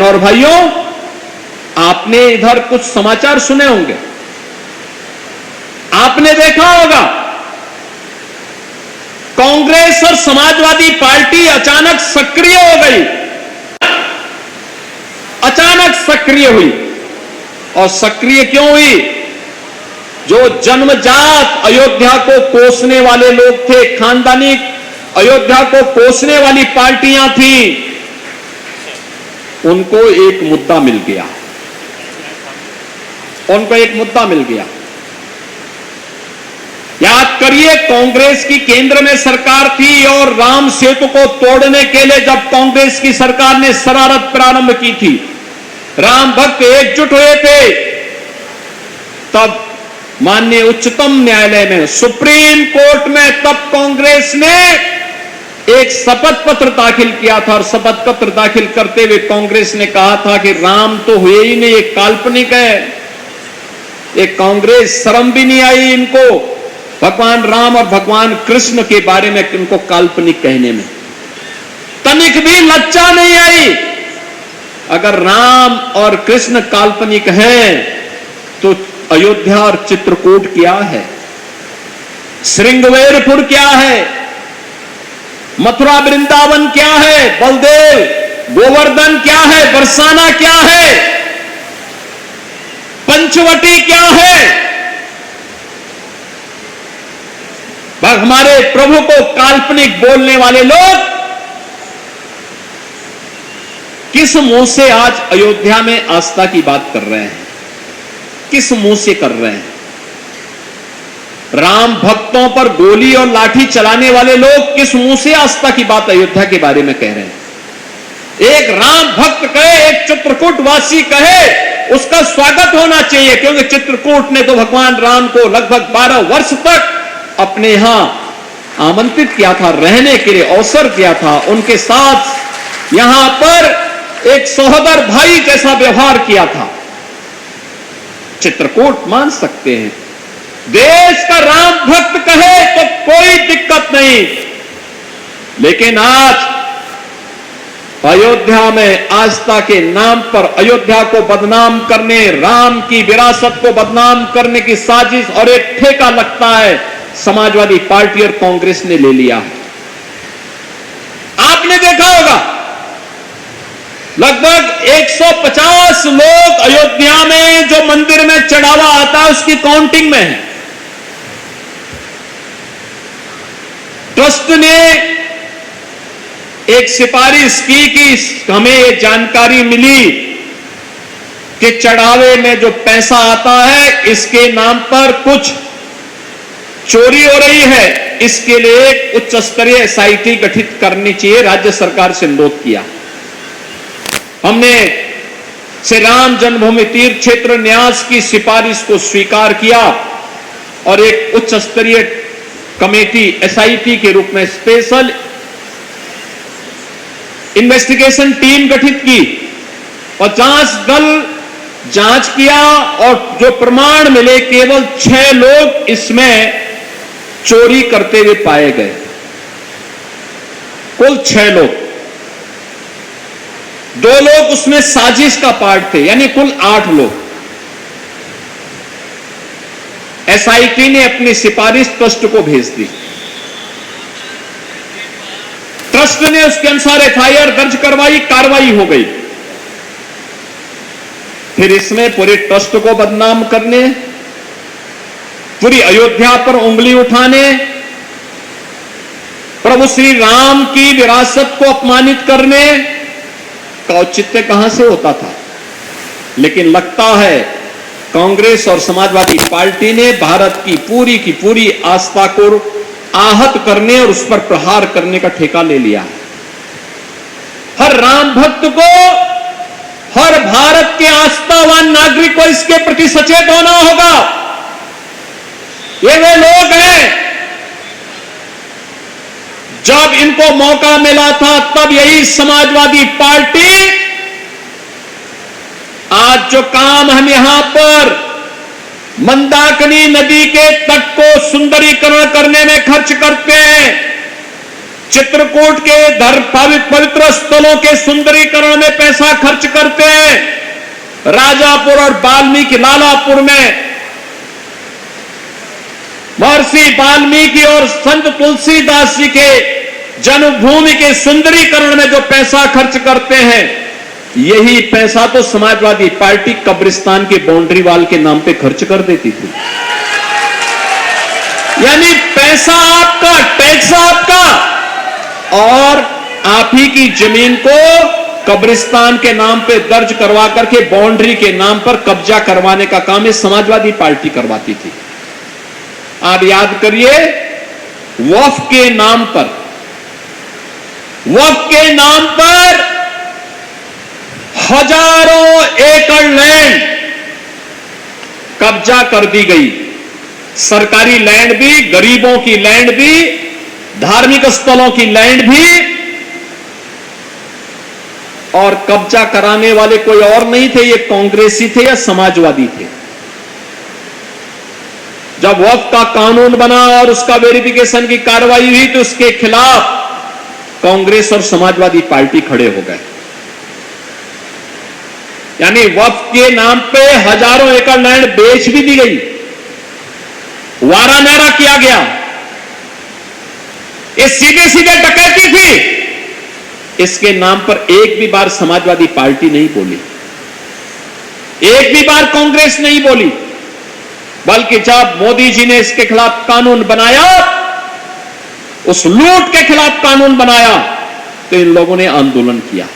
और भाइयों, आपने इधर कुछ समाचार सुने होंगे, आपने देखा होगा कांग्रेस और समाजवादी पार्टी अचानक सक्रिय हो गई, अचानक सक्रिय हुई। और सक्रिय क्यों हुई? जो जन्मजात अयोध्या को कोसने वाले लोग थे, खानदानी अयोध्या को कोसने वाली पार्टियां थी, उनको एक मुद्दा मिल गया, उनको एक मुद्दा मिल गया। याद करिए, कांग्रेस की केंद्र में सरकार थी और राम सेतु को तोड़ने के लिए जब कांग्रेस की सरकार ने शरारत प्रारंभ की थी, राम भक्त एकजुट हुए थे, तब माननीय उच्चतम न्यायालय में, सुप्रीम कोर्ट में, तब कांग्रेस ने एक शपथ पत्र दाखिल किया था। और शपथ पत्र दाखिल करते हुए कांग्रेस ने कहा था कि राम तो हुए ही नहीं, एक काल्पनिक है। एक कांग्रेस शर्म भी नहीं आई इनको भगवान राम और भगवान कृष्ण के बारे में इनको काल्पनिक कहने में, तनिक भी लज्जा नहीं आई। अगर राम और कृष्ण काल्पनिक हैं तो अयोध्या और चित्रकूट क्या है, श्रृंगवेरपुर क्या है, मथुरा वृंदावन क्या है, बलदेव गोवर्धन क्या है, बरसाना क्या है, पंचवटी क्या है? हमारे प्रभु को काल्पनिक बोलने वाले लोग किस मुंह से आज अयोध्या में आस्था की बात कर रहे हैं? किस मुंह से कर रहे हैं? राम भक्तों पर गोली और लाठी चलाने वाले लोग किस मुंह से आस्था की बात अयोध्या के बारे में कह रहे हैं? एक राम भक्त कहे, एक चित्रकूट वासी कहे, उसका स्वागत होना चाहिए, क्योंकि चित्रकूट ने तो भगवान राम को लगभग 12 वर्ष तक अपने यहां आमंत्रित किया था, रहने के लिए अवसर दिया था, उनके साथ यहां पर एक सहोदर भाई जैसा व्यवहार किया था। चित्रकूट मान सकते हैं, देश का राम भक्त कहे तो कोई दिक्कत नहीं, लेकिन आज अयोध्या में आस्था के नाम पर अयोध्या को बदनाम करने, राम की विरासत को बदनाम करने की साजिश और एक ठेका लगता है समाजवादी पार्टी और कांग्रेस ने ले लिया है। आपने देखा होगा लगभग 150 लोग अयोध्या में जो मंदिर में चढ़ावा आता है उसकी काउंटिंग में है। ट्रस्ट ने एक सिफारिश की कि हमें ये जानकारी मिली कि चढ़ावे में जो पैसा आता है इसके नाम पर कुछ चोरी हो रही है, इसके लिए एक उच्च स्तरीय एसआईटी गठित करनी चाहिए। राज्य सरकार से अनुरोध किया। हमने श्री राम जन्मभूमि तीर्थ क्षेत्र न्यास की सिफारिश को स्वीकार किया और एक उच्च स्तरीय कमेटी एसआईटी के रूप में स्पेशल इन्वेस्टिगेशन टीम गठित की और जांच दल जांच किया और जो प्रमाण मिले केवल 6 लोग इसमें चोरी करते हुए पाए गए। कुल 6 लोग, 2 लोग उसमें साजिश का पार्ट थे, यानी कुल 8 लोग। एसआईटी ने अपनी सिफारिश ट्रस्ट को भेज दी। ट्रस्ट ने उसके अनुसार एफआईआर दर्ज करवाई, कार्रवाई हो गई। फिर इसमें पूरे ट्रस्ट को बदनाम करने, पूरी अयोध्या पर उंगली उठाने, प्रभु श्री राम की विरासत को अपमानित करने का औचित्य कहां से होता था? लेकिन लगता है कांग्रेस और समाजवादी पार्टी ने भारत की पूरी आस्था को आहत करने और उस पर प्रहार करने का ठेका ले लिया। हर राम भक्त को, हर भारत के आस्थावान नागरिक को इसके प्रति सचेत होना होगा। ये वे लोग हैं जब इनको मौका मिला था तब यही समाजवादी पार्टी आज जो काम हम यहां पर मंदाकिनी नदी के तट को सुंदरीकरण करने में खर्च करते हैं, चित्रकूट के पवित्र स्थलों के सुंदरीकरण में पैसा खर्च करते हैं। राजापुर और वाल्मीकि लालापुर में महर्षि वाल्मीकि और संत तुलसीदास जी के जन्मभूमि के सुंदरीकरण में जो पैसा खर्च करते हैं, यही पैसा तो समाजवादी पार्टी कब्रिस्तान के बाउंड्री वाल के नाम पे खर्च कर देती थी। यानी पैसा आपका, टैक्स आपका, और आप ही की जमीन को कब्रिस्तान के नाम पे दर्ज करवा करके बाउंड्री के नाम पर कब्जा करवाने का काम इस समाजवादी पार्टी करवाती थी। आप याद करिए, वक्फ के नाम पर हजारों एकड़ लैंड कब्जा कर दी गई। सरकारी लैंड भी, गरीबों की लैंड भी, धार्मिक स्थलों की लैंड भी, और कब्जा कराने वाले कोई और नहीं थे, ये कांग्रेसी थे या समाजवादी थे। जब वक्फ का कानून बना और उसका वेरिफिकेशन की कार्रवाई हुई तो उसके खिलाफ कांग्रेस और समाजवादी पार्टी खड़े हो गए। यानी वक्फ के नाम पे हजारों एकड़ लैंड बेच भी दी गई, वारा नारा किया गया। ये सीधे सीधे डकैती थी। इसके नाम पर एक भी बार समाजवादी पार्टी नहीं बोली, एक भी बार कांग्रेस नहीं बोली, बल्कि जब मोदी जी ने इसके खिलाफ कानून बनाया, उस लूट के खिलाफ कानून बनाया, तो इन लोगों ने आंदोलन किया।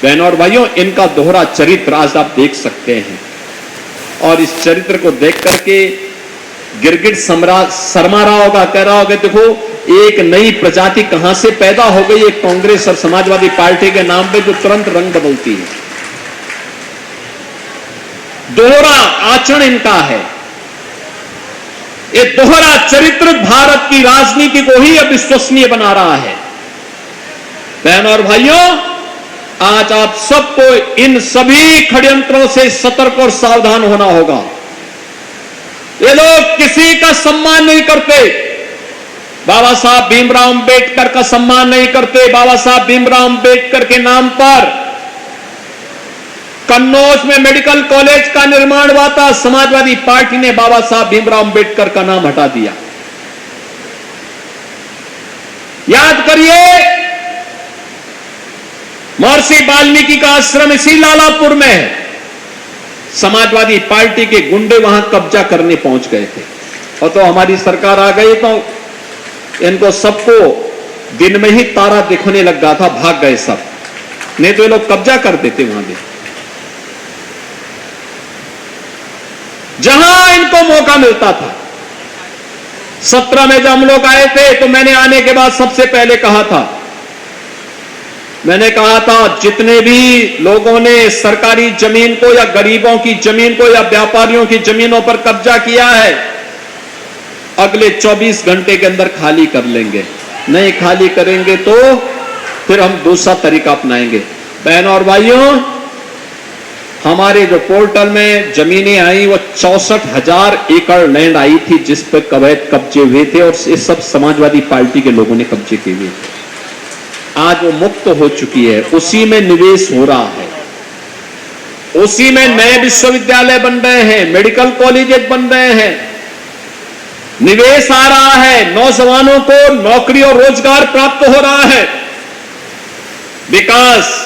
बहनों और भाइयों, इनका दोहरा चरित्र आज आप देख सकते हैं, और इस चरित्र को देख करके गिरगिट शर्मा रहा होगा, कह रहा होगा देखो एक नई प्रजाति कहां से पैदा हो गई, एक कांग्रेस और समाजवादी पार्टी के नाम पे जो तुरंत रंग बदलती है। दोहरा आचरण इनका है। ये दोहरा चरित्र भारत की राजनीति को ही अविश्वसनीय बना रहा है। बहनों और भाइयों, आज आप सबको इन सभी षड्यंत्रों से सतर्क और सावधान होना होगा। ये लोग किसी का सम्मान नहीं करते। बाबा साहब भीमराव अंबेडकर का सम्मान नहीं करते। बाबा साहब भीमराव अंबेडकर के नाम पर कन्नौज में मेडिकल कॉलेज का निर्माण हुआ था, समाजवादी पार्टी ने बाबा साहब भीमराव अंबेडकर का नाम हटा दिया। याद करिए, महर्षि वाल्मीकि का आश्रम इसी लालापुर में है। समाजवादी पार्टी के गुंडे वहां कब्जा करने पहुंच गए थे, और तो हमारी सरकार आ गई तो इनको सबको दिन में ही तारा दिखने लग गया था, भाग गए सब, नहीं तो ये लोग कब्जा कर देते वहां भी। जहां इनको मौका मिलता था। 17 में जब हम लोग आए थे तो मैंने आने के बाद सबसे पहले कहा था, मैंने कहा था जितने भी लोगों ने सरकारी जमीन को या गरीबों की जमीन को या व्यापारियों की जमीनों पर कब्जा किया है, अगले 24 घंटे के अंदर खाली कर लेंगे। नहीं खाली करेंगे तो फिर हम दूसरा तरीका अपनाएंगे। बहनों और भाइयों, हमारे जो पोर्टल में जमीनें आई वो 64,000 एकड़ लैंड आई थी जिस पर अवैध कब्जे हुए थे, और ये सब समाजवादी पार्टी के लोगों ने कब्जे किए हुए थे। आज वो मुक्त हो चुकी है, उसी में निवेश हो रहा है, उसी में नए विश्वविद्यालय बन रहे हैं, मेडिकल कॉलेजेस बन रहे हैं, निवेश आ रहा है, नौजवानों को नौकरी और रोजगार प्राप्त हो रहा है। विकास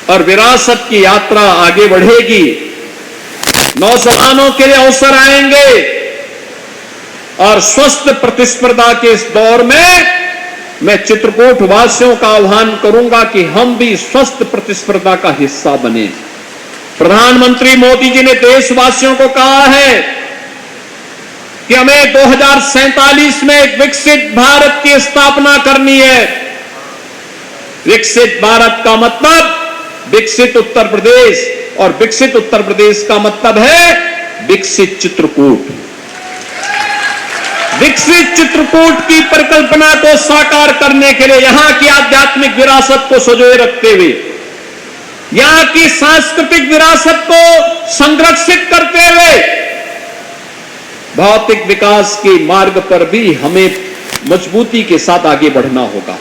और विरासत की यात्रा आगे बढ़ेगी, नौजवानों के लिए अवसर आएंगे, और स्वस्थ प्रतिस्पर्धा के इस दौर में मैं चित्रकूट वासियों का आह्वान करूंगा कि हम भी स्वस्थ प्रतिस्पर्धा का हिस्सा बने। प्रधानमंत्री मोदी जी ने देशवासियों को कहा है कि हमें 2047 में एक विकसित भारत की स्थापना करनी है। विकसित भारत का मतलब विकसित उत्तर प्रदेश, और विकसित उत्तर प्रदेश का मतलब है विकसित चित्रकूट। विकसित चित्रकूट की परिकल्पना को साकार करने के लिए यहां की आध्यात्मिक विरासत को संजोए रखते हुए, यहां की सांस्कृतिक विरासत को संरक्षित करते हुए, भौतिक विकास के मार्ग पर भी हमें मजबूती के साथ आगे बढ़ना होगा,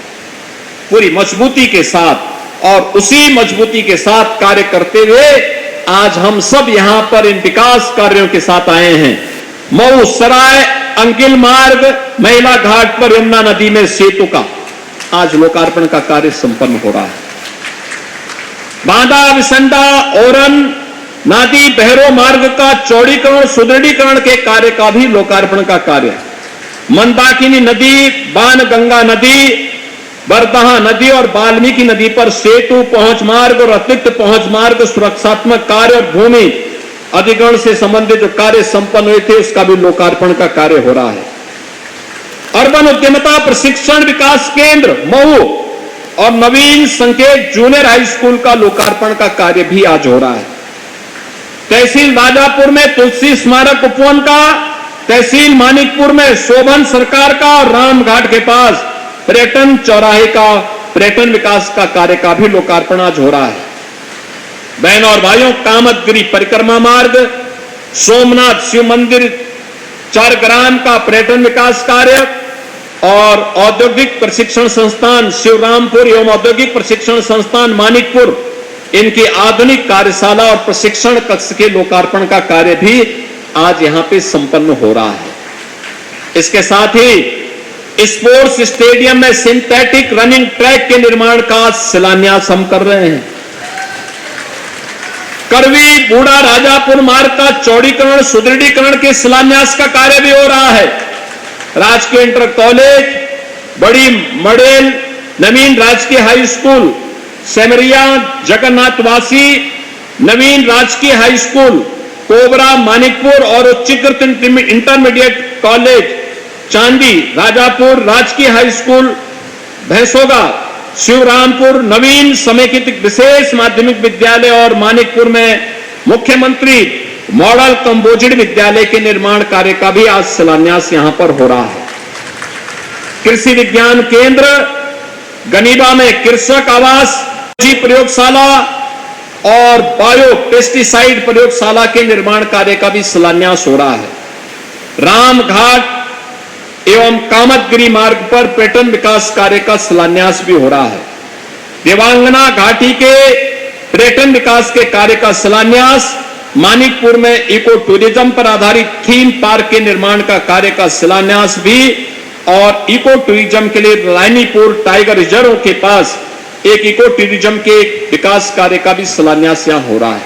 पूरी मजबूती के साथ। और उसी मजबूती के साथ कार्य करते हुए आज हम सब यहां पर इन विकास कार्यों के साथ आए हैं। मऊ सराय अंकिल मार्ग महिला घाट पर यमुना नदी में सेतु का आज लोकार्पण का कार्य संपन्न हो रहा है। बांदा विसंडा ओरन नादी बहरो मार्ग का चौड़ीकरण सुदृढ़ीकरण के कार्य का भी लोकार्पण का कार्य। मंदाकिनी नदी, बाण गंगा नदी, बरदहा नदी और वाल्मीकि नदी पर सेतु, पहुंच मार्ग और अतिरिक्त पहुंच मार्ग सुरक्षात्मक कार्य और भूमि अधिग्रहण से संबंधित जो कार्य संपन्न हुए थे उसका भी लोकार्पण का कार्य हो रहा है। अर्बन उद्यमिता प्रशिक्षण विकास केंद्र मऊ और नवीन संकेत जूनियर हाई स्कूल का लोकार्पण का कार्य भी आज हो रहा है। तहसील राजापुर में तुलसी स्मारक उपवन का, तहसील मानिकपुर में शोभन सरकार का और रामघाट के पास पर्यटन चौराहे का पर्यटन विकास का कार्य का भी लोकार्पण आज हो रहा है। बहनों और भाइयों, कामतगिरी परिक्रमा मार्ग, सोमनाथ शिव मंदिर 4 ग्राम का पर्यटन विकास कार्य और औद्योगिक प्रशिक्षण संस्थान शिवरामपुर एवं औद्योगिक प्रशिक्षण संस्थान मानिकपुर, इनकी आधुनिक कार्यशाला और प्रशिक्षण कक्ष के लोकार्पण का कार्य भी आज यहां पे संपन्न हो रहा है। इसके साथ ही स्पोर्ट्स स्टेडियम में सिंथेटिक रनिंग ट्रैक के निर्माण का शिलान्यास हम कर रहे हैं। करवी बूढ़ा राजापुर मार्ग का चौड़ीकरण सुदृढ़ीकरण के शिलान्यास का कार्य भी हो रहा है। राजकीय इंटर कॉलेज, बड़ी मडेल, नवीन राजकीय हाई स्कूल, सेमरिया जगन्नाथवासी, नवीन राजकीय हाई स्कूल, कोबरा मानिकपुर और उच्चीकृत इंटरमीडिएट कॉलेज चांदी, राजापुर राजकीय हाई स्कूल भैंसोगा, शिवरामपुर नवीन समेकित विशेष माध्यमिक विद्यालय और मानिकपुर में मुख्यमंत्री मॉडल कंबोजिड विद्यालय के निर्माण कार्य का भी आज शिलान्यास यहां पर हो रहा है। कृषि विज्ञान केंद्र गनीबा में कृषक आवास प्रयोगशाला और बायो पेस्टिसाइड प्रयोगशाला के निर्माण कार्य का भी शिलान्यास हो रहा है। रामघाट एवं कामतगिरी मार्ग पर पर्यटन विकास कार्य का शिलान्यास भी हो रहा है। देवांगना घाटी के पर्यटन विकास के कार्य का शिलान्यास, मानिकपुर में इको टूरिज्म पर आधारित थीम पार्क के निर्माण का कार्य का शिलान्यास भी और इको टूरिज्म के लिए रानीपुर टाइगर रिजर्व के पास एक इको टूरिज्म के विकास कार्य का भी शिलान्यास यहां हो रहा है।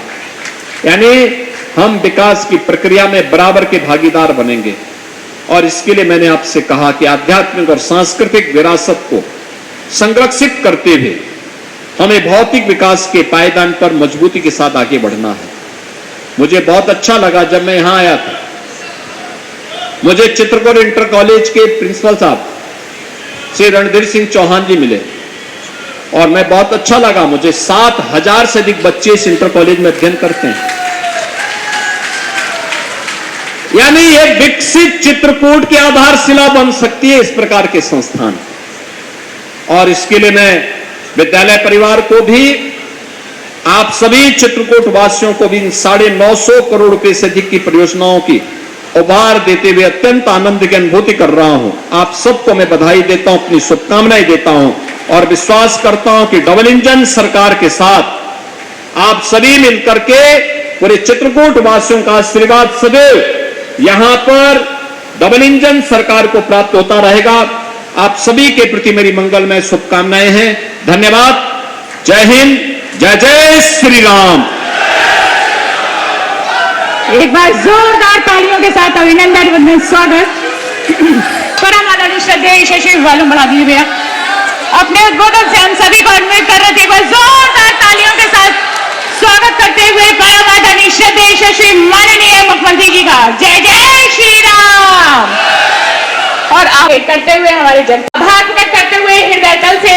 यानी हम विकास की प्रक्रिया में बराबर के भागीदार बनेंगे और इसके लिए मैंने आपसे कहा कि आध्यात्मिक और सांस्कृतिक विरासत को संरक्षित करते हुए हमें भौतिक विकास के पायदान पर मजबूती के साथ आगे बढ़ना है। मुझे बहुत अच्छा लगा जब मैं यहां आया था, मुझे चित्रकूट इंटर कॉलेज के प्रिंसिपल साहब श्री रणधीर सिंह चौहान जी मिले और मैं बहुत अच्छा लगा। मुझे 7,000 से अधिक बच्चे इस इंटर कॉलेज में अध्ययन करते हैं। यानी ये विकसित चित्रकूट की आधारशिला बन सकती है इस प्रकार के संस्थान, और इसके लिए मैं विद्यालय परिवार को भी, आप सभी चित्रकूट वासियों को भी 950 करोड़ रुपए से अधिक की परियोजनाओं की उपहार देते हुए अत्यंत आनंद की अनुभूति कर रहा हूं। आप सबको मैं बधाई देता हूं, अपनी शुभकामनाएं देता हूं और विश्वास करता हूं कि डबल इंजन सरकार के साथ आप सभी मिलकर के पूरे चित्रकूट वासियों का आशीर्वाद सदैव यहां पर डबल इंजन सरकार को प्राप्त होता रहेगा। आप सभी के प्रति मेरी मंगलमय शुभकामनाएं हैं। धन्यवाद। जय हिंद, जय जय श्री राम। एक बार जोरदार तालियों के साथ अभिनंदन वंदन स्वागत। परम आदरणीय श्रद्धेय शशि वालों बढ़ा दिए भैया। अपने उद्बोधन से हम सभी को अनुरोध कर रहे थे, एक बार जोरदार तालियों के साथ स्वागत करते हुए परम आदरणीय श्रद्धेय शशि माननीय मुख्यमंत्री जी का। जय जय श्री राम। और आगे करते हुए हमारे जनता आभार प्रकट करते हुए हृदय तल से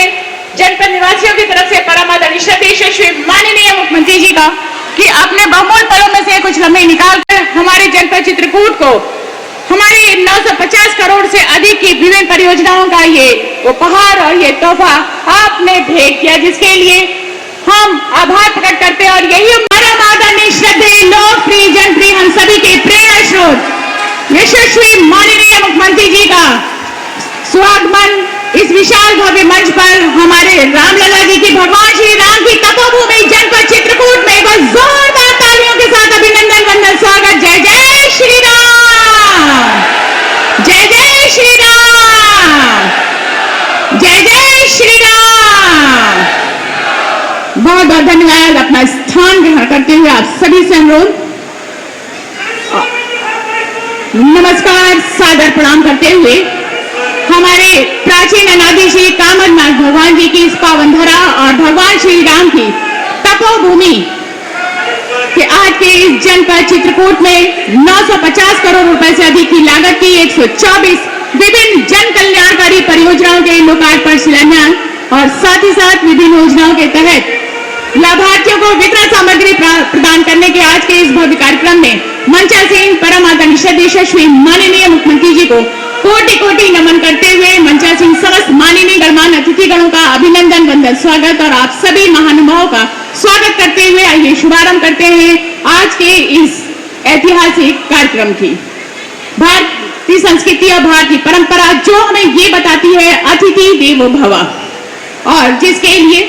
जनपद निवासियों की तरफ से परम आदरणीय श्रद्धेय शशि माननीय मुख्यमंत्री जी का कि अपने बहुमूल्य पलों में से कुछ लम्हे निकालकर हमारे जनपद चित्रकूट को हमारी 950 करोड़ से अधिक की विभिन्न परियोजनाओं का ये उपहार और ये तोहफा आपने भेंट किया, जिसके लिए हम आभार प्रकट करते हैं। और यही परम आदरणीय श्रद्धेय लोकप्रिय जनप्रिय हम सभी के प्रेरणा स्रोत यशस्वी माननीय मुख्यमंत्री जी का धन्यवाद। अपना स्थान ग्रहण करते हुए आप सभी से अनुरोध, नमस्कार, सादर प्रणाम करते हुए हमारे प्राचीन अनादि श्री कामदनाथ भगवान जी की इस पावन धरा और भगवान श्री राम की तपोभूमि कि आज के इस जनपद चित्रकूट में 950 करोड़ रुपए से अधिक की लागत की 124 विभिन्न जन कल्याणकारी परियोजनाओं के लोकार्पण, शिलान्यास और साथ ही साथ विभिन्न योजनाओं के तहत लाभार्थियों को वितरण सामग्री प्रदान करने के आज के इस भव्य कार्यक्रम में मंचासीन परम आदरणीय श्रद्धेय श्री माननीय मुख्यमंत्री जी को कोटि कोटि नमन करते हुए मंचासीन समस्त माननीय गणमान्य अतिथिगणों का अभिनंदन, वंदन, स्वागत और आप सभी महानुभावों का स्वागत करते हुए आइए शुभारंभ करते हैं आज के इस ऐतिहासिक कार्यक्रम की। भारतीय संस्कृति और भारतीय परंपरा जो हमें ये बताती है अतिथि देवो भव, और जिसके लिए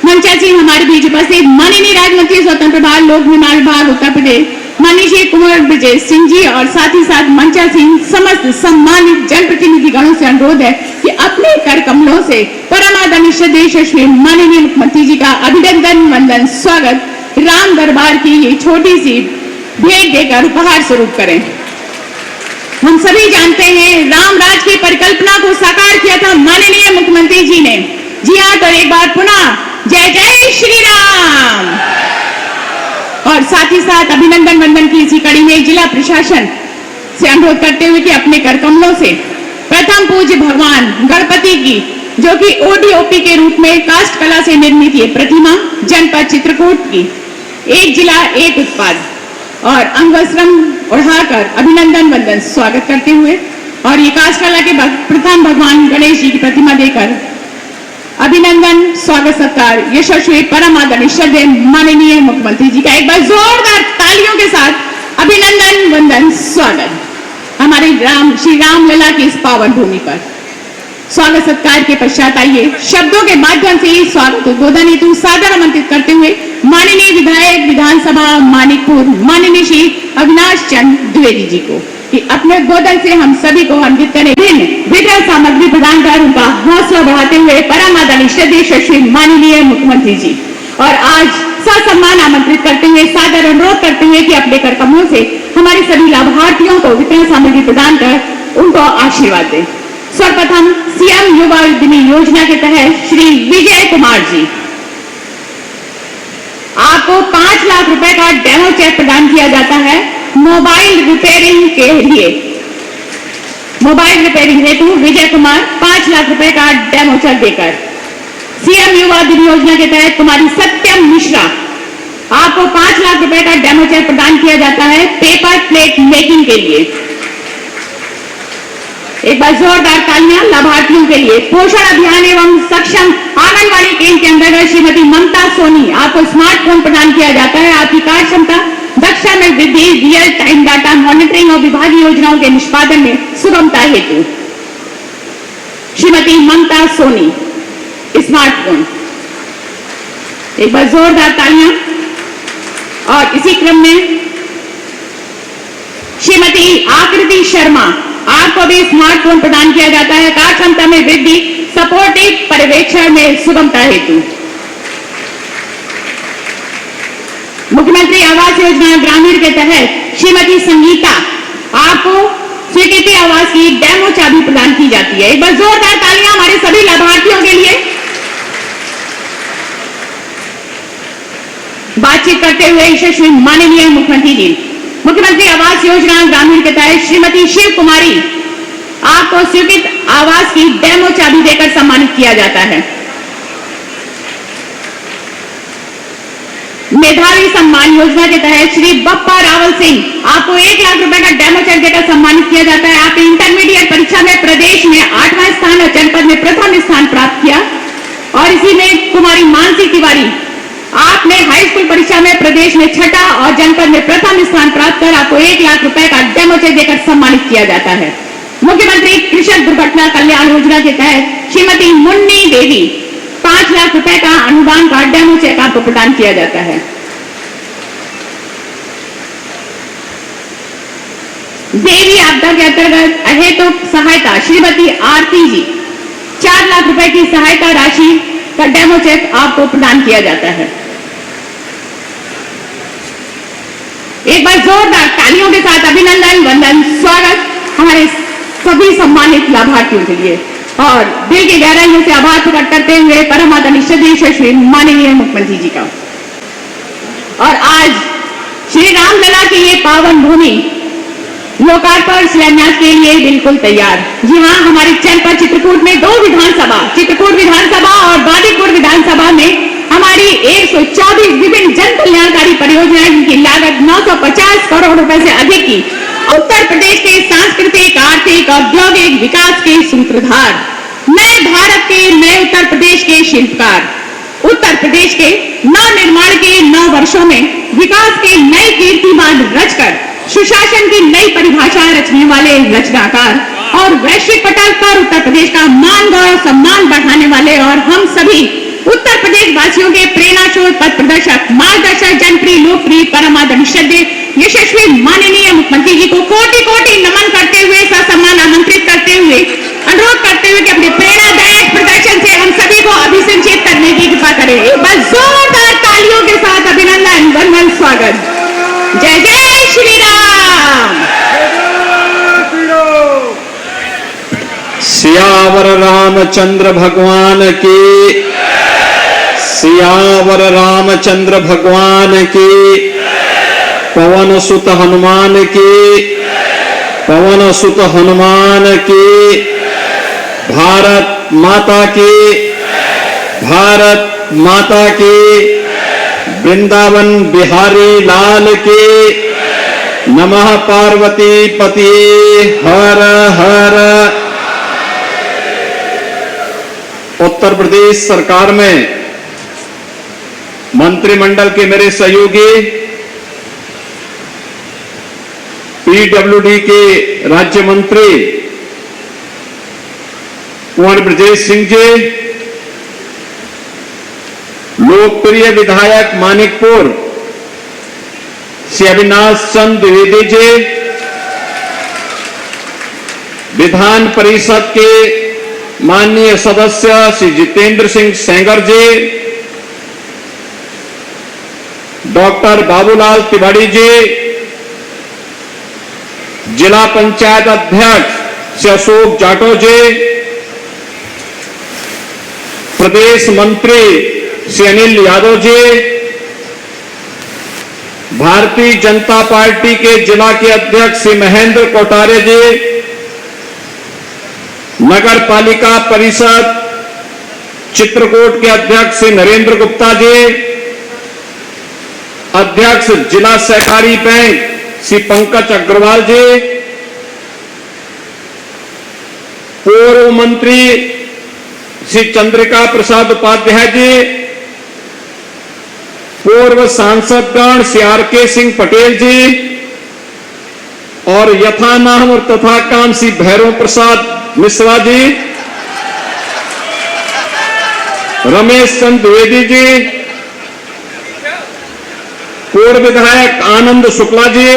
मंचासीन हमारे बीच उपस्थित माननीय राज्य मंत्री स्वतंत्र प्रभार लोक निर्माण विभाग उत्तर प्रदेश माननीय श्री कुंवर विजय सिंह जी और साथ ही साथ मंचासीन समस्त सम्मानित जनप्रतिनिधि गणों से अनुरोध है कि अपने कर कमलों से परम आदरणीय श्रद्धेय श्री माननीय मुख्यमंत्री जी का अभिनंदन, वंदन, स्वागत राम दरबार की ये छोटी सी भेंट देकर उपहार स्वरूप करें। हम सभी जानते हैं राम राज की परिकल्पना को साकार किया था माननीय मुख्यमंत्री जी ने। जी हाँ, तो एक बार पुनः जय जय श्री राम। और साथ ही साथ अभिनंदन वंदन की इसी कड़ी में जिला प्रशासन से अनुरोध करते हुए कि अपने कर कमलों से प्रथम पूज्य भगवान गणपति की जो कि ओडीओपी के रूप में काष्ठ कला से निर्मित ये प्रतिमा जनपद चित्रकूट की एक जिला एक उत्पाद और अंगवस्त्रम ओढ़ाकर अभिनंदन वंदन स्वागत करते हुए और ये काष्ठ कला के प्रथम भगवान गणेश जी की प्रतिमा देकर अभिनंदन, स्वागत, सत्कार यशस्वी परम आदरणीय श्रद्धेय माननीय मुख्यमंत्री जी का एक बार जोरदार तालियों के साथ अभिनंदन, वंदन, स्वागत हमारे श्री राम लला की इस पावन भूमि पर। स्वागत सत्कार के पश्चात आइए शब्दों के माध्यम से ही स्वागत उद्बोधन हेतु सादर आमंत्रित करते हुए माननीय विधायक विधानसभा मानिकपुर माननीय श्री अविनाश चंद्र द्विवेदी जी को कि अपने उद्बोधन से हम सभी को अन्वित करें, वितरण सामग्री प्रदान कर उनका हौसला बढ़ाते हुए परम आदरणीय श्रद्धेय श्री माननीय मुख्यमंत्री जी और आज ससम्मान आमंत्रित करते हुए सादर अनुरोध करते हुए कि अपने कर कमलों से हमारे सभी लाभार्थियों को वितरण सामग्री प्रदान कर उनको आशीर्वाद दें। सर्वप्रथम सीएम युवा उद्यमी योजना के तहत श्री विजय कुमार जी, आपको 5 लाख रुपए का डेमो चेक प्रदान किया जाता है मोबाइल रिपेयरिंग के लिए। मोबाइल रिपेयरिंग हेतु विजय कुमार 5 लाख रुपए का डेमो चेक देकर सीएम युवा उद्यमी योजना के तहत कुमारी सत्यम मिश्रा, आपको 5 लाख रुपए का डेमो चेक प्रदान किया जाता है पेपर प्लेट मेकिंग के लिए। एक बार जोरदार तालियां लाभार्थियों के लिए। पोषण अभियान एवं सक्षम आंगनबाड़ी केंद्र के अंतर्गत श्रीमती ममता सोनी, आपको स्मार्टफोन प्रदान किया जाता है आपकी कार्य क्षमता दक्षता में वृद्धि, रियल टाइम डाटा मॉनिटरिंग और विभागीय योजनाओं के निष्पादन में सुगमता हेतु श्रीमती ममता सोनी स्मार्टफोन। एक बार जोरदार तालियां। और इसी क्रम में श्रीमती आकृति शर्मा, आपको भी स्मार्टफोन प्रदान किया जाता है कार्य क्षमता में वृद्धि, सपोर्टिव पर्यवेक्षण में सुगमता हेतु। मुख्यमंत्री आवास योजना ग्रामीण के तहत श्रीमती संगीता, आपको स्वीकृति आवास की डेमो चाबी प्रदान की जाती है। एक बार जोरदार तालियां हमारे सभी लाभार्थियों के लिए। बातचीत करते हुए यशस्वी माननीय मुख्यमंत्री जी, मुख्यमंत्री आवास योजना ग्रामीण के तहत श्रीमती शिव कुमारी, आपको स्वीकृत आवास की डेमो चाबी देकर सम्मानित किया जाता है। मेधावी सम्मान योजना के तहत श्री बप्पा रावल सिंह, आपको 1 लाख रुपए का डेमो चेक देकर सम्मानित किया जाता है। आपने इंटरमीडिएट परीक्षा में प्रदेश में 8वां स्थान और जनपद में प्रथम स्थान प्राप्त किया। और इसी में कुमारी मानसी तिवारी, आपने हाई स्कूल परीक्षा में प्रदेश में 6ठा और जनपद में प्रथम स्थान प्राप्त कर आपको 1 लाख रुपए का डेमो चेक देकर सम्मानित किया जाता है। मुख्यमंत्री कृषक दुर्घटना कल्याण योजना के तहत श्रीमती मुन्नी देवी, 5 लाख रुपए का अनुदान का डेमो चेक आपको प्रदान किया जाता है। देवी आपदा के अंतर्गत अहेतुक सहायता श्रीमती आरती जी, 4 लाख रुपए की सहायता राशि का डेमो चेक आपको प्रदान किया जाता है। एक बार जोरदार तालियों के साथ अभिनंदन, वंदन, स्वागत हमारे सभी सम्मानित लाभार्थियों के लिए और दिल की गहराइयों से आभार प्रकट करते हुए परम आदरणीय श्रद्धेय श्री माननीय मुख्यमंत्री जी का। और आज श्री रामलला की ये पावन भूमि लोकार्पण शिलान्यास के लिए बिल्कुल तैयार। जी हाँ, हमारे जनपद चित्रकूट में 2 विधानसभा, चित्रकूट विधानसभा और बांदीकुई विधानसभा में हमारी 124 विभिन्न जन कल्याणकारी परियोजनाएं जिनकी लागत 950 करोड़ रुपए से अधिक की उत्तर प्रदेश के सांस्कृतिक, आर्थिक, औद्योगिक विकास के सूत्रधार, नए भारत के, नए उत्तर प्रदेश के शिल्पकार, उत्तर प्रदेश के नव निर्माण के 9 वर्षों में विकास के नए कीर्तिमान रचकर सुशासन की नई परिभाषा रचने वाले रचनाकार और वैश्विक पटल पर उत्तर प्रदेश का मान गौरव सम्मान बढ़ाने वाले और हम सभी उत्तर प्रदेश वासियों के प्रेरणा स्रोत, पथ प्रदर्शक, मार्गदर्शक, जनप्रिय, लोकप्रिय, परम आदरणीय श्रद्धेय यशस्वी माननीय मुख्यमंत्री जी को कोटि कोटि नमन करते हुए ससम्मान आमंत्रित करते हुए अनुरोध करते हुए कि अपने प्रेरणादायक प्रदर्शन से हम सभी को अभिसंचित करने की कृपा करें। एक बार जोरदार तालियों के साथ अभिनंदन, वंदन, स्वागत। जय जय श्री राम। सियावर रामचंद्र भगवान की, सियावर रामचंद्र भगवान की, पवन सुत हनुमान की, पवन सुत हनुमान की, भारत माता की, भारत माता की, वृंदावन बिहारी लाल की, नमः पार्वती पति हर हर। उत्तर प्रदेश सरकार में मंत्रिमंडल के मेरे सहयोगी, पीडब्ल्यूडी के राज्य मंत्री कुंवर ब्रजेश सिंह जी, लोकप्रिय विधायक मानिकपुर श्री अविनाश चंद द्विवेदी जी, विधान परिषद के माननीय सदस्य श्री जितेंद्र सिंह सेंगर जी, डॉक्टर बाबूलाल तिवारी जी, जिला पंचायत अध्यक्ष श्री अशोक जाटव जी, प्रदेश मंत्री श्री अनिल यादव जी, भारतीय जनता पार्टी के जिला के अध्यक्ष श्री महेंद्र कोटारे जी, नगर पालिका परिषद चित्रकूट के अध्यक्ष श्री नरेंद्र गुप्ता जी, अध्यक्ष जिला सहकारी बैंक श्री पंकज अग्रवाल जी, पूर्व मंत्री श्री चंद्रिका प्रसाद उपाध्याय जी, पूर्व सांसदगण श्री आर.के. सिंह पटेल जी और यथा नाम और तथा काम श्री भैरव प्रसाद मिश्रा जी, रमेश चंद द्विवेदी जी, पूर्व विधायक आनंद शुक्ला जी,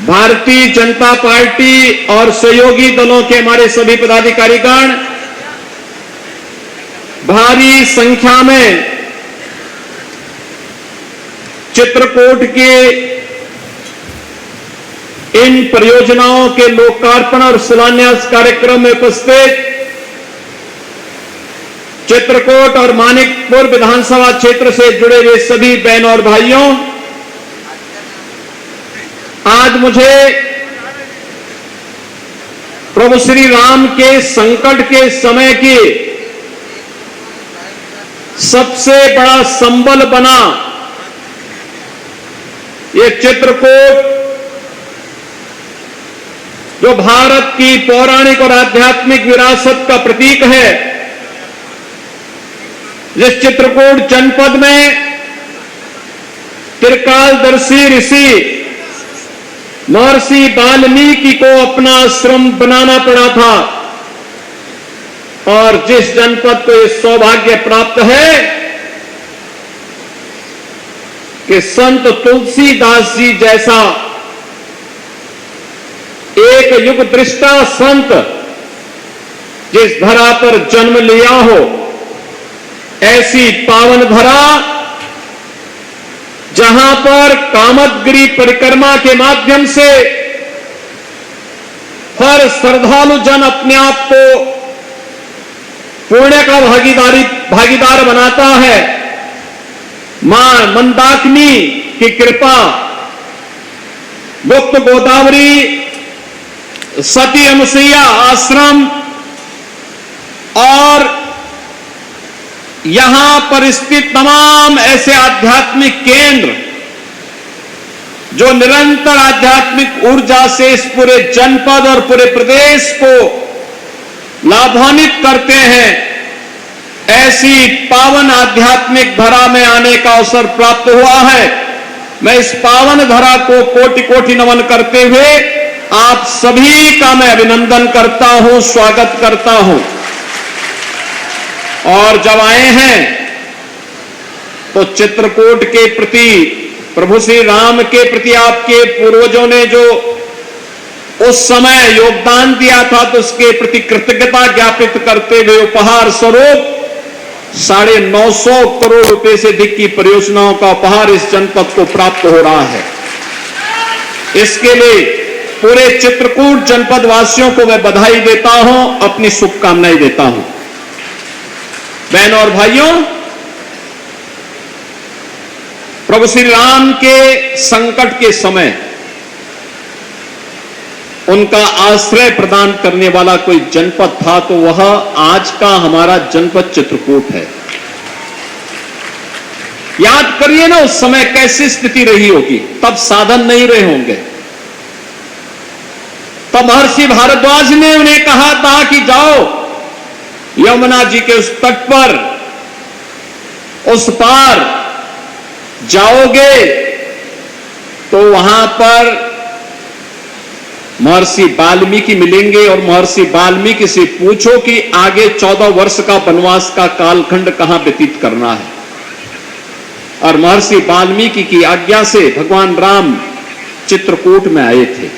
भारतीय जनता पार्टी और सहयोगी दलों के हमारे सभी पदाधिकारीगण, भारी संख्या में चित्रकूट के इन परियोजनाओं के लोकार्पण और शिलान्यास कार्यक्रम में उपस्थित चित्रकूट और मानिकपुर विधानसभा क्षेत्र से जुड़े हुए सभी बहनों और भाइयों, आज मुझे प्रभु श्री राम के संकट के समय की सबसे बड़ा संबल बना ये चित्रकूट, जो भारत की पौराणिक और आध्यात्मिक विरासत का प्रतीक है, जिस चित्रकूट जनपद में त्रिकालदर्शी ऋषि महर्षि वाल्मीकि को अपना आश्रम बनाना पड़ा था और जिस जनपद को यह सौभाग्य प्राप्त है कि संत तुलसीदास जी जैसा एक युग दृष्टा संत जिस धरा पर जन्म लिया हो, ऐसी पावन धरा जहां पर कामदगिरी परिक्रमा के माध्यम से हर श्रद्धालु जन अपने आप को पुण्य का भागीदार बनाता है। मां मंदाकिनी की कृपा, गुप्त गोदावरी सती अनुसुईया आश्रम और यहां पर स्थित तमाम ऐसे आध्यात्मिक केंद्र जो निरंतर आध्यात्मिक ऊर्जा से इस पूरे जनपद और पूरे प्रदेश को लाभान्वित करते हैं, ऐसी पावन आध्यात्मिक धरा में आने का अवसर प्राप्त हुआ है। मैं इस पावन धरा को कोटि कोटि नमन करते हुए आप सभी का मैं अभिनंदन करता हूं, स्वागत करता हूं। और जब आए हैं तो चित्रकूट के प्रति, प्रभु श्री राम के प्रति आपके पूर्वजों ने जो उस समय योगदान दिया था तो उसके प्रति कृतज्ञता ज्ञापित करते हुए उपहार स्वरूप 950 करोड़ रुपए से अधिक की परियोजनाओं का उपहार इस जनपद को प्राप्त हो रहा है। इसके लिए पूरे चित्रकूट जनपद वासियों को मैं बधाई देता हूं, अपनी शुभकामनाएं देता हूं। बहनों और भाइयों, प्रभु श्री राम के संकट के समय उनका आश्रय प्रदान करने वाला कोई जनपद था तो वह आज का हमारा जनपद चित्रकूट है। याद करिए ना उस समय कैसी स्थिति रही होगी, तब साधन नहीं रहे होंगे। तब महर्षि भारद्वाज ने उन्हें कहा था कि जाओ यमुना जी के उस तट पर, उस पार जाओगे तो वहां पर महर्षि वाल्मीकि मिलेंगे और महर्षि वाल्मीकि से पूछो कि आगे 14 वर्ष का वनवास का कालखंड कहां व्यतीत करना है। और महर्षि वाल्मीकि की आज्ञा से भगवान राम चित्रकूट में आए थे।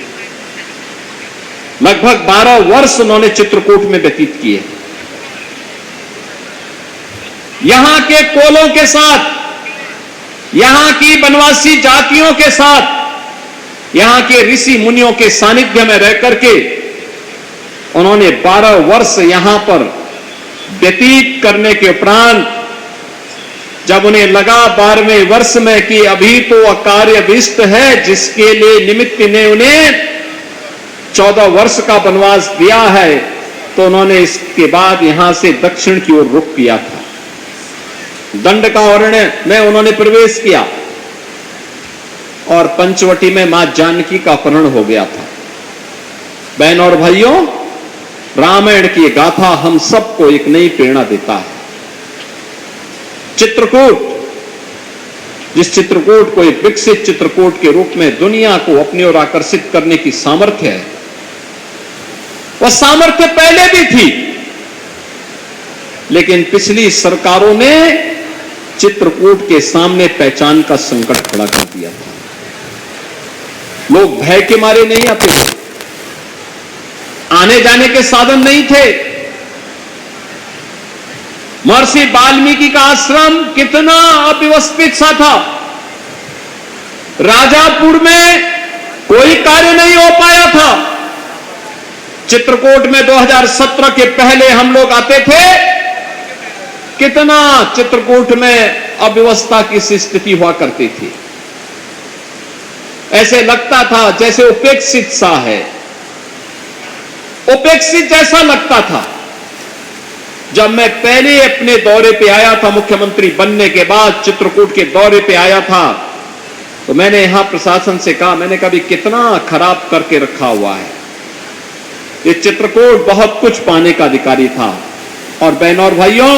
लगभग 12 वर्ष उन्होंने चित्रकूट में व्यतीत किए। यहां के कोलों के साथ, यहां की वनवासी जातियों के साथ, यहां के ऋषि मुनियों के सानिध्य में रह करके उन्होंने 12 वर्ष यहां पर व्यतीत करने के उपरांत जब उन्हें लगा 12वें वर्ष में कि अभी तो अकार्यविष्ट है, जिसके लिए निमित्त ने उन्हें 14 वर्ष का वनवास दिया है, तो उन्होंने इसके बाद यहां से दक्षिण की ओर रुख किया था। दंडकारण्य में उन्होंने प्रवेश किया और पंचवटी में मां जानकी का अपहरण हो गया था। बहनों और भाइयों, रामायण की गाथा हम सबको एक नई प्रेरणा देता है। चित्रकूट, जिस चित्रकूट को एक विकसित चित्रकूट के रूप में दुनिया को अपनी ओर आकर्षित करने की सामर्थ्य है, वह सामर्थ्य पहले भी थी, लेकिन पिछली सरकारों ने चित्रकूट के सामने पहचान का संकट खड़ा कर दिया था। लोग भय के मारे नहीं आते थे, आने जाने के साधन नहीं थे। महर्षि वाल्मीकि का आश्रम कितना अव्यवस्थित सा था। राजापुर में कोई कार्य नहीं हो पाया था। चित्रकूट में 2017 के पहले हम लोग आते थे, कितना चित्रकूट में अव्यवस्था की स्थिति हुआ करती थी। ऐसे लगता था जैसे उपेक्षित सा है, उपेक्षित जैसा लगता था। जब मैं पहले अपने दौरे पे आया था, मुख्यमंत्री बनने के बाद चित्रकूट के दौरे पे आया था, तो मैंने यहां प्रशासन से कहा, मैंने कभी कितना खराब करके रखा हुआ है। ये चित्रकूट बहुत कुछ पाने का अधिकारी था। और बहनों और भाइयों,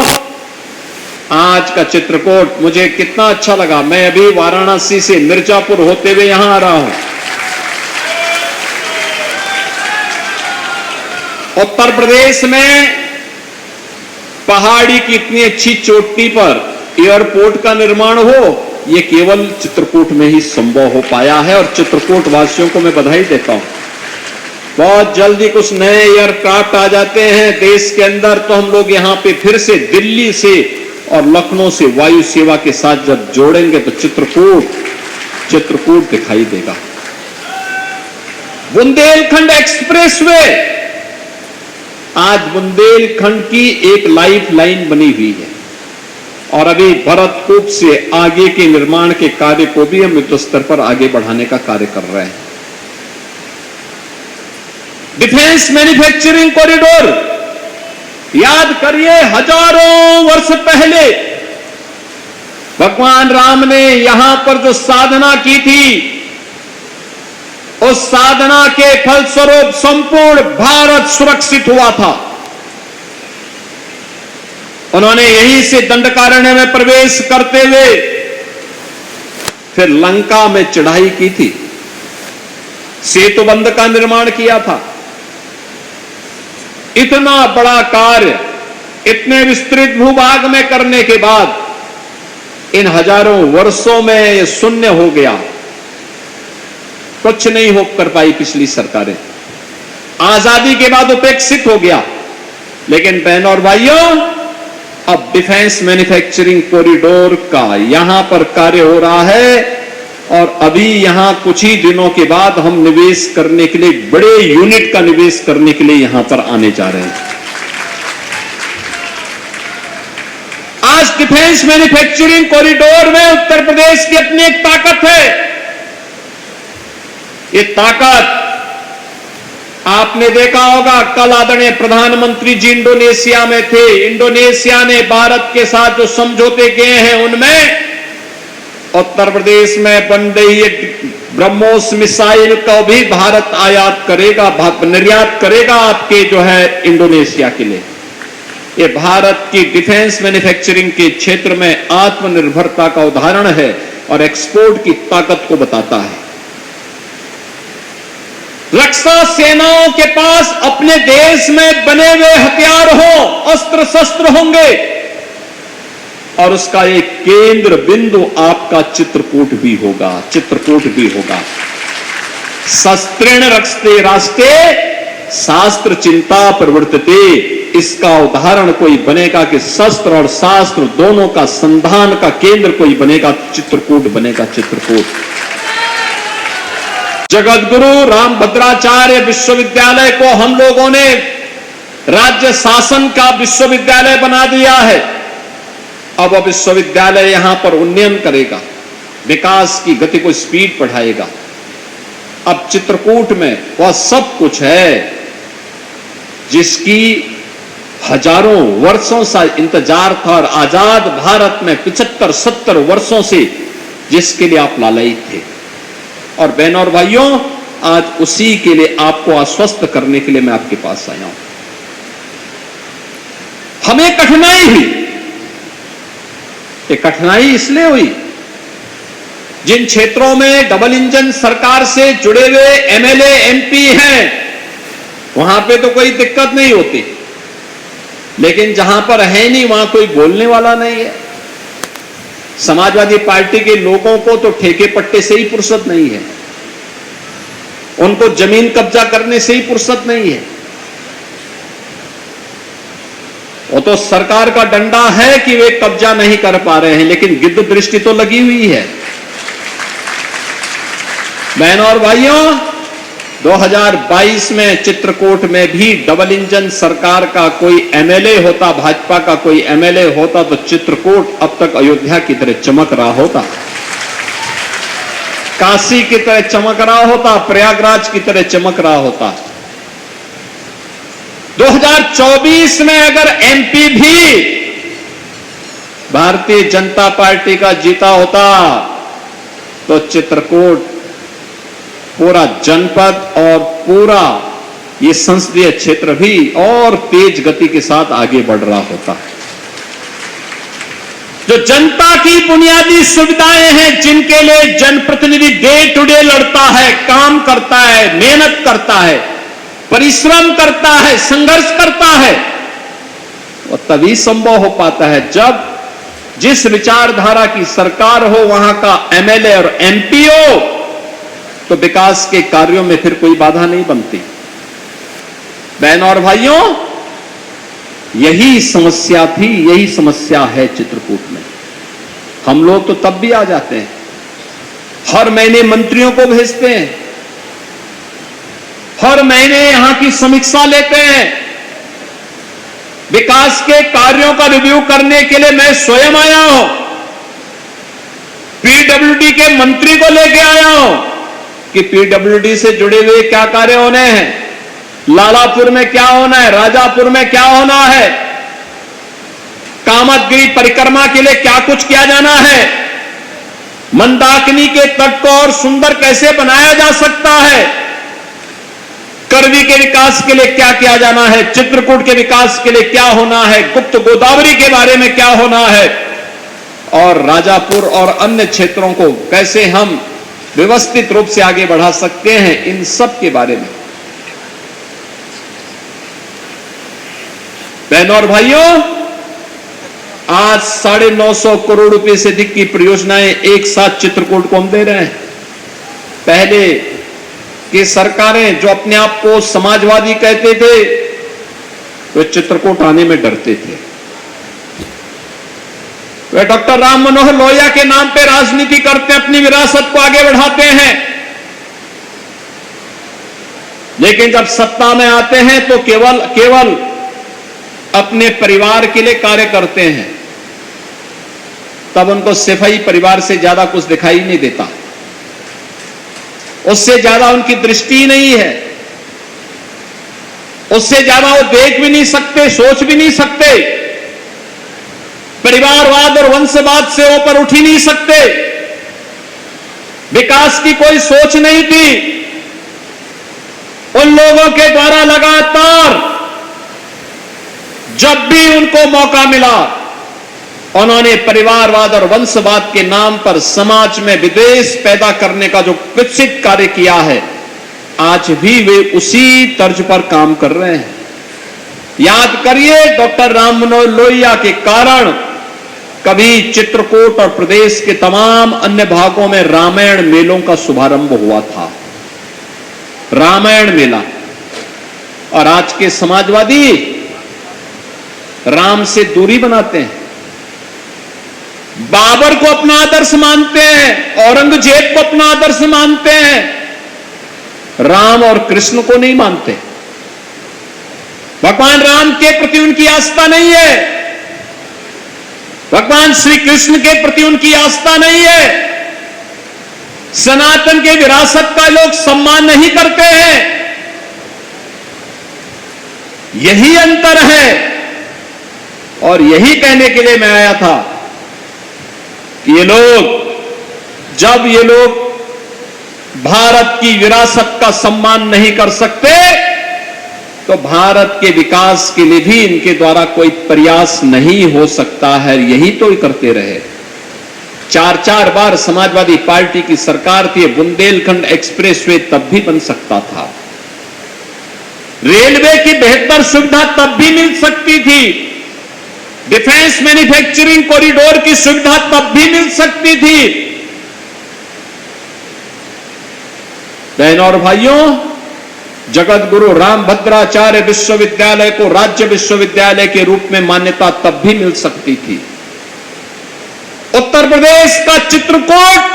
आज का चित्रकूट मुझे कितना अच्छा लगा। मैं अभी वाराणसी से मिर्जापुर होते हुए यहां आ रहा हूं। उत्तर प्रदेश में पहाड़ी की इतनी अच्छी चोटी पर एयरपोर्ट का निर्माण हो, यह केवल चित्रकूट में ही संभव हो पाया है। और चित्रकूट वासियों को मैं बधाई देता हूं। बहुत जल्दी कुछ नए एयरक्राफ्ट आ जाते हैं देश के अंदर, तो हम लोग यहां पे फिर से दिल्ली से और लखनऊ से वायु सेवा के साथ जब जोड़ेंगे तो चित्रकूट दिखाई देगा। बुंदेलखंड एक्सप्रेसवे, आज बुंदेलखंड की एक लाइफ लाइन बनी हुई है और अभी भरतकूप से आगे के निर्माण के कार्य को भी हम युद्ध स्तर पर आगे बढ़ाने का कार्य कर रहे हैं। डिफेंस मैन्युफैक्चरिंग कॉरिडोर, याद करिए हजारों वर्ष पहले भगवान राम ने यहां पर जो साधना की थी, उस साधना के फलस्वरूप संपूर्ण भारत सुरक्षित हुआ था। उन्होंने यहीं से दंडकारण्य में प्रवेश करते हुए फिर लंका में चढ़ाई की थी, सेतुबंध का निर्माण किया था। इतना बड़ा कार्य इतने विस्तृत भूभाग में करने के बाद इन हजारों वर्षों में यह शून्य हो गया, कुछ नहीं हो कर पाई पिछली सरकारें, आजादी के बाद उपेक्षित हो गया। लेकिन बहनों और भाइयों, अब डिफेंस मैन्युफैक्चरिंग कॉरिडोर का यहां पर कार्य हो रहा है और अभी यहां कुछ ही दिनों के बाद हम निवेश करने के लिए, बड़े यूनिट का निवेश करने के लिए यहां पर आने जा रहे हैं। आज डिफेंस मैन्युफैक्चरिंग कॉरिडोर में उत्तर प्रदेश की अपनी एक ताकत है। ये ताकत आपने देखा होगा, कल आदरणीय प्रधानमंत्री जी इंडोनेशिया में थे। इंडोनेशिया ने भारत के साथ जो समझौते किए हैं उनमें उत्तर प्रदेश में बन रही ब्रह्मोस मिसाइल को भी भारत आयात करेगा, निर्यात करेगा आपके जो है इंडोनेशिया के लिए। ये भारत की डिफेंस मैन्युफैक्चरिंग के क्षेत्र में आत्मनिर्भरता का उदाहरण है और एक्सपोर्ट की ताकत को बताता है। रक्षा सेनाओं के पास अपने देश में बने हुए हथियार हो, अस्त्र शस्त्र होंगे और उसका एक केंद्र बिंदु आपका चित्रकूट भी होगा, चित्रकूट भी होगा। शस्त्रेण रक्षते राष्ट्रे शास्त्र चिंता प्रवर्तते, इसका उदाहरण कोई बनेगा कि शस्त्र और शास्त्र दोनों का संधान का केंद्र कोई बनेगा, चित्रकूट बनेगा, चित्रकूट। जगतगुरु रामभद्राचार्य विश्वविद्यालय को हम लोगों ने राज्य शासन का विश्वविद्यालय बना दिया है। अब विश्वविद्यालय यहां पर उन्नयन करेगा, विकास की गति को स्पीड बढ़ाएगा। अब चित्रकूट में वह सब कुछ है जिसकी हजारों वर्षों से इंतजार था और आजाद भारत में 75-70 वर्षों से जिसके लिए आप लालयित थे। और बहनों और भाइयों, आज उसी के लिए आपको आश्वस्त करने के लिए मैं आपके पास आया हूं। हमें कठिनाई हुई, ये कठिनाई इसलिए हुई, जिन क्षेत्रों में डबल इंजन सरकार से जुड़े हुए एमएलए एमपी हैं वहां पे तो कोई दिक्कत नहीं होती, लेकिन जहां पर है नहीं वहां कोई बोलने वाला नहीं है। समाजवादी पार्टी के लोगों को तो ठेके पट्टे से ही फुर्सत नहीं है, उनको जमीन कब्जा करने से ही फुर्सत नहीं है। वो तो सरकार का डंडा है कि वे कब्जा नहीं कर पा रहे हैं, लेकिन गिद्ध दृष्टि तो लगी हुई है। बहनों और भाइयों, 2022 में चित्रकूट में भी डबल इंजन सरकार का कोई एमएलए होता, भाजपा का कोई एमएलए होता तो चित्रकूट अब तक अयोध्या की तरह चमक रहा होता, काशी की तरह चमक रहा होता, प्रयागराज की तरह चमक रहा होता। 2024 में अगर एमपी भी भारतीय जनता पार्टी का जीता होता तो चित्रकूट पूरा जनपद और पूरा ये संसदीय क्षेत्र भी और तेज गति के साथ आगे बढ़ रहा होता। जो जनता की बुनियादी सुविधाएं हैं, जिनके लिए जनप्रतिनिधि डे टू डे लड़ता है, काम करता है, मेहनत करता है, परिश्रम करता है, संघर्ष करता है, वो तभी संभव हो पाता है जब जिस विचारधारा की सरकार हो वहां का एमएलए और एमपी हो, तो विकास के कार्यों में फिर कोई बाधा नहीं बनती। बहनों और भाइयों, यही समस्या थी, यही समस्या है चित्रकूट में। हम लोग तो तब भी आ जाते हैं, हर महीने मंत्रियों को भेजते हैं, हर महीने यहां की समीक्षा लेते हैं, विकास के कार्यों का रिव्यू करने के लिए मैं स्वयं आया हूं, पीडब्ल्यूडी के मंत्री को लेके आया हूं कि पीडब्ल्यूडी से जुड़े हुए क्या कार्य होने हैं, लालापुर में क्या होना है, राजापुर में क्या होना है, कामतगिरी परिक्रमा के लिए क्या कुछ किया जाना है, मंदाकिनी के तट को और सुंदर कैसे बनाया जा सकता है, करवी के विकास के लिए क्या किया जाना है, चित्रकूट के विकास के लिए क्या होना है, गुप्त गोदावरी के बारे में क्या होना है, और राजापुर और अन्य क्षेत्रों को कैसे हम व्यवस्थित रूप से आगे बढ़ा सकते हैं, इन सब के बारे में। बहनों और भाइयों, आज 950 करोड़ रुपए से अधिक की परियोजनाएं एक साथ चित्रकूट को हम दे रहे हैं। पहले की सरकारें जो अपने आप को समाजवादी कहते थे, वे चित्रकूट आने में डरते थे। वे डॉक्टर राम मनोहर लोहिया के नाम पे राजनीति करते, अपनी विरासत को आगे बढ़ाते हैं, लेकिन जब सत्ता में आते हैं तो केवल अपने परिवार के लिए कार्य करते हैं। तब उनको सिपाही परिवार से ज्यादा कुछ दिखाई नहीं देता, उससे ज्यादा उनकी दृष्टि नहीं है, उससे ज्यादा वो देख भी नहीं सकते, सोच भी नहीं सकते, परिवारवाद और वंशवाद से ऊपर उठ ही नहीं सकते, विकास की कोई सोच नहीं थी। उन लोगों के द्वारा लगातार जब भी उनको मौका मिला, उन्होंने परिवारवाद और वंशवाद के नाम पर समाज में विद्वेष पैदा करने का जो विकसित कार्य किया है, आज भी वे उसी तर्ज पर काम कर रहे हैं। याद करिए, डॉक्टर राम मनोहर लोहिया के कारण कभी चित्रकूट और प्रदेश के तमाम अन्य भागों में रामायण मेलों का शुभारंभ हुआ था, रामायण मेला। और आज के समाजवादी राम से दूरी बनाते हैं, बाबर को अपना आदर्श मानते हैं, औरंगजेब को अपना आदर्श मानते हैं, राम और कृष्ण को नहीं मानते। भगवान राम के प्रति उनकी आस्था नहीं है, भगवान श्री कृष्ण के प्रति उनकी आस्था नहीं है, सनातन के विरासत का लोग सम्मान नहीं करते हैं। यही अंतर है, और यही कहने के लिए मैं आया था कि जब ये लोग भारत की विरासत का सम्मान नहीं कर सकते, तो भारत के विकास के लिए भी इनके द्वारा कोई प्रयास नहीं हो सकता है। यही तो करते रहे। 4 बार समाजवादी पार्टी की सरकार थी, बुंदेलखंड एक्सप्रेसवे तब भी बन सकता था, रेलवे की बेहतर सुविधा तब भी मिल सकती थी, डिफेंस मैन्युफैक्चरिंग कॉरिडोर की सुविधा तब भी मिल सकती थी। बहनों और भाइयों, जगत गुरु रामभद्राचार्य विश्वविद्यालय को राज्य विश्वविद्यालय के रूप में मान्यता तब भी मिल सकती थी। उत्तर प्रदेश का चित्रकूट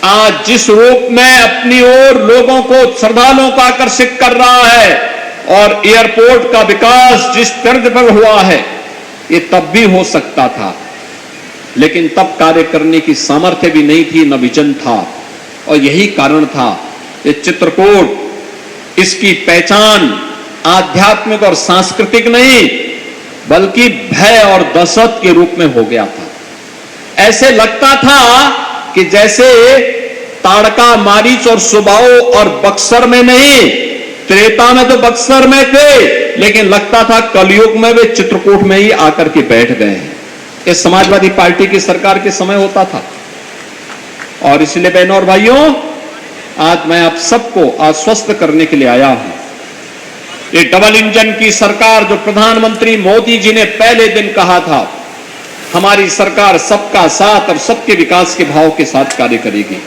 आज जिस रूप में अपनी ओर लोगों को, श्रद्धालुओं को आकर्षित कर रहा है, और एयरपोर्ट का विकास जिस तर्ज पर हुआ है, ये तब भी हो सकता था, लेकिन तब कार्य करने की सामर्थ्य भी नहीं थी, न विजन था। और यही कारण था कि चित्रकूट, इसकी पहचान आध्यात्मिक और सांस्कृतिक नहीं, बल्कि भय और दहशत के रूप में हो गया था। ऐसे लगता था कि जैसे ताड़का, मारीच और सुबाओ और बक्सर में नहीं, त्रेता में तो बक्सर में थे, लेकिन लगता था कलयुग में वे चित्रकूट में ही आकर के बैठ गए हैं। ये समाजवादी पार्टी की सरकार के समय होता था। और इसलिए बहनों और भाइयों, आज मैं आप सबको आश्वस्त करने के लिए आया हूं। ये डबल इंजन की सरकार, जो प्रधानमंत्री मोदी जी ने पहले दिन कहा था, हमारी सरकार सबका साथ और सबके विकास के भाव के साथ कार्य करेगी।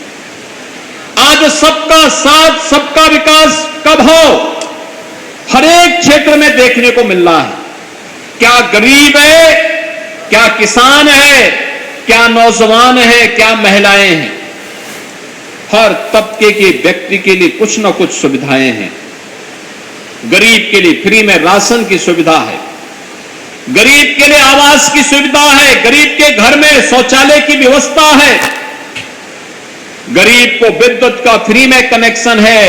आज सबका साथ, सबका विकास का भाव हर एक क्षेत्र में देखने को मिल रहा है। क्या गरीब है, क्या किसान है, क्या नौजवान है, क्या महिलाएं हैं, हर तबके के व्यक्ति के लिए कुछ न कुछ सुविधाएं हैं। गरीब के लिए फ्री में राशन की सुविधा है, गरीब के लिए आवास की सुविधा है, गरीब के घर में शौचालय की व्यवस्था है, गरीब को विद्युत का फ्री में कनेक्शन है,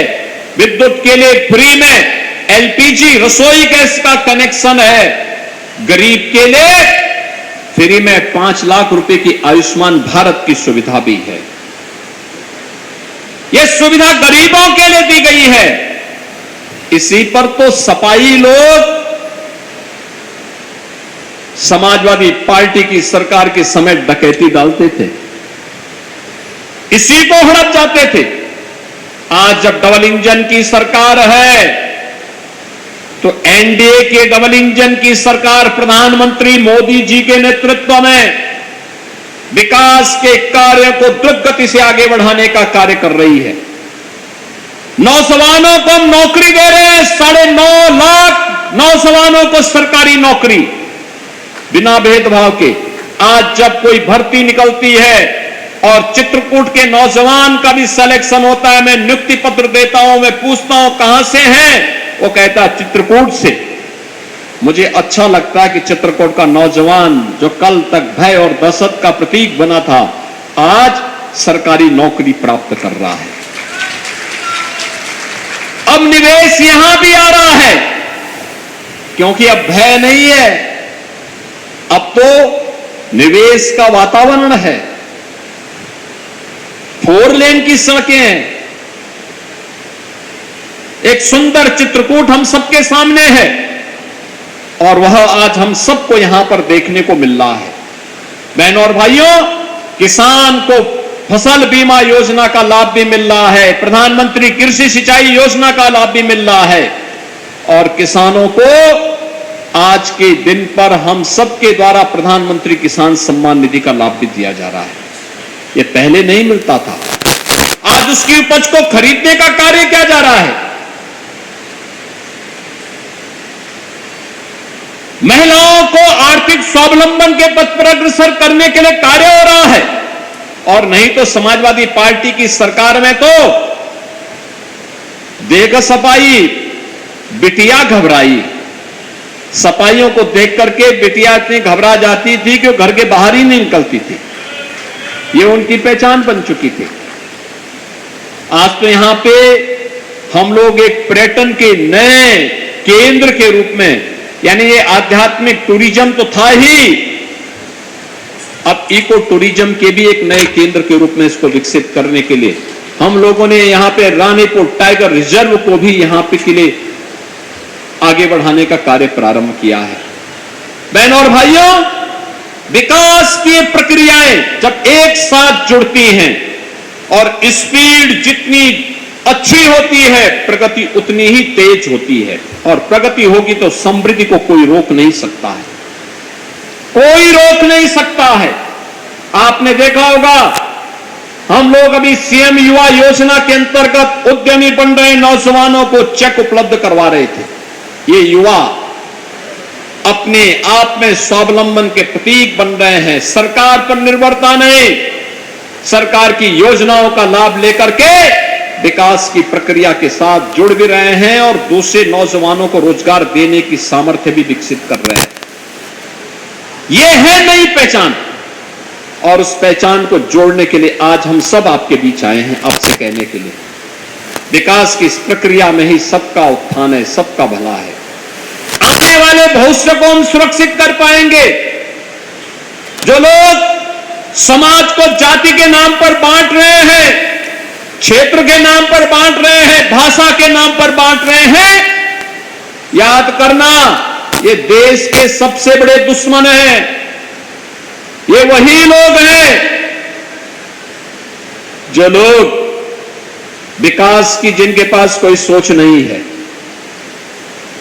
विद्युत के लिए फ्री में एलपीजी रसोई गैस का कनेक्शन है, गरीब के लिए फ्री में 5 लाख रुपए की आयुष्मान भारत की सुविधा भी है। यह सुविधा गरीबों के लिए दी गई है। इसी पर तो सपाई लोग समाजवादी पार्टी की सरकार के समय डकैती डालते थे, इसी को हड़प जाते थे। आज जब डबल इंजन की सरकार है तो एनडीए के डबल इंजन की सरकार प्रधानमंत्री मोदी जी के नेतृत्व में विकास के कार्य को द्रुत गति से आगे बढ़ाने का कार्य कर रही है। नौजवानों को हम नौकरी दे रहे हैं, 9.5 लाख नौजवानों को सरकारी नौकरी बिना भेदभाव के। आज जब कोई भर्ती निकलती है और चित्रकूट के नौजवान का भी सिलेक्शन होता है, मैं नियुक्ति पत्र देता हूं, मैं पूछता हूं कहां से हैं, वो कहता है चित्रकूट से। मुझे अच्छा लगता है कि चित्रकूट का नौजवान जो कल तक भय और दहशत का प्रतीक बना था, आज सरकारी नौकरी प्राप्त कर रहा है। अब निवेश यहां भी आ रहा है, क्योंकि अब भय नहीं है, अब तो निवेश का वातावरण है। 4 लेन की सड़कें हैं, एक सुंदर चित्रकूट हम सबके सामने है, और वह आज हम सबको यहां पर देखने को मिल रहा है। बहनों और भाइयों, किसान को फसल बीमा योजना का लाभ भी मिल रहा है, प्रधानमंत्री कृषि सिंचाई योजना का लाभ भी मिल रहा है, और किसानों को आज के दिन पर हम सबके द्वारा प्रधानमंत्री किसान सम्मान निधि का लाभ भी दिया जा रहा है। यह पहले नहीं मिलता था। आज उसकी उपज को खरीदने का कार्य किया जा रहा है। महिलाओं को आर्थिक स्वावलंबन के पथ पर अग्रसर करने के लिए कार्य हो रहा है। और नहीं तो समाजवादी पार्टी की सरकार में तो देख सपाई बिटिया घबराई। सपाइयों को देख करके बिटिया इतनी घबरा जाती थी कि वो घर के बाहर ही नहीं निकलती थी। ये उनकी पहचान बन चुकी थी। आज तो यहां पे हम लोग एक पर्यटन के नए केंद्र के रूप में, यानी ये आध्यात्मिक टूरिज्म तो था ही, अब इको टूरिज्म के भी एक नए केंद्र के रूप में इसको विकसित करने के लिए हम लोगों ने यहां पे रानीपुर टाइगर रिजर्व को भी यहां पे के लिए आगे बढ़ाने का कार्य प्रारंभ किया है। बहनों और भाइयों, विकास की प्रक्रियाएं जब एक साथ जुड़ती हैं और स्पीड जितनी अच्छी होती है, प्रगति उतनी ही तेज होती है। और प्रगति होगी तो समृद्धि को कोई रोक नहीं सकता है, कोई रोक नहीं सकता है। आपने देखा होगा, हम लोग अभी सीएम युवा योजना के अंतर्गत उद्यमी बन रहे नौजवानों को चेक उपलब्ध करवा रहे थे। ये युवा अपने आप में स्वावलंबन के प्रतीक बन रहे हैं। सरकार पर निर्भरता नहीं, सरकार की योजनाओं का लाभ लेकर के विकास की प्रक्रिया के साथ जुड़ भी रहे हैं और दूसरे नौजवानों को रोजगार देने की सामर्थ्य भी विकसित कर रहे हैं। यह है नई पहचान, और उस पहचान को जोड़ने के लिए आज हम सब आपके बीच आए हैं, आपसे कहने के लिए विकास की इस प्रक्रिया में ही सबका उत्थान है, सबका भला है। आने वाले भविष्य को हम सुरक्षित कर पाएंगे। जो लोग समाज को जाति के नाम पर बांट रहे हैं, क्षेत्र के नाम पर बांट रहे हैं, भाषा के नाम पर बांट रहे हैं, याद करना, ये देश के सबसे बड़े दुश्मन हैं। ये वही लोग हैं जो लोग विकास की, जिनके पास कोई सोच नहीं है,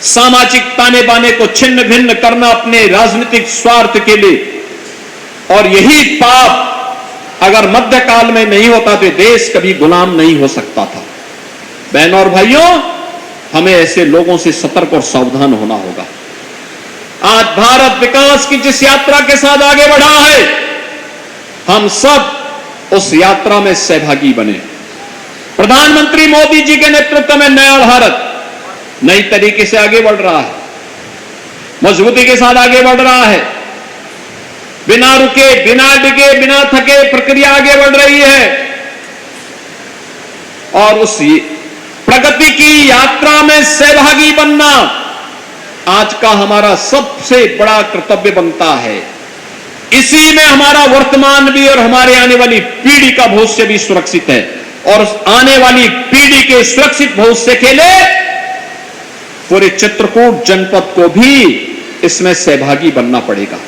सामाजिक ताने बाने को छिन्न भिन्न करना अपने राजनीतिक स्वार्थ के लिए। और यही पाप अगर मध्यकाल में नहीं होता तो देश कभी गुलाम नहीं हो सकता था। बहनों और भाइयों, हमें ऐसे लोगों से सतर्क और सावधान होना होगा। आज भारत विकास की जिस यात्रा के साथ आगे बढ़ा है, हम सब उस यात्रा में सहभागी बने। प्रधानमंत्री मोदी जी के नेतृत्व में नया भारत नई तरीके से आगे बढ़ रहा है, मजबूती के साथ आगे बढ़ रहा है, बिना रुके, बिना डिगे, बिना थके प्रक्रिया आगे बढ़ रही है। और उस प्रगति की यात्रा में सहभागी बनना आज का हमारा सबसे बड़ा कर्तव्य बनता है। इसी में हमारा वर्तमान भी और हमारे आने वाली पीढ़ी का भविष्य भी सुरक्षित है, और आने वाली पीढ़ी के सुरक्षित भविष्य के लिए पूरे चित्रकूट जनपद को भी इसमें सहभागी बनना पड़ेगा।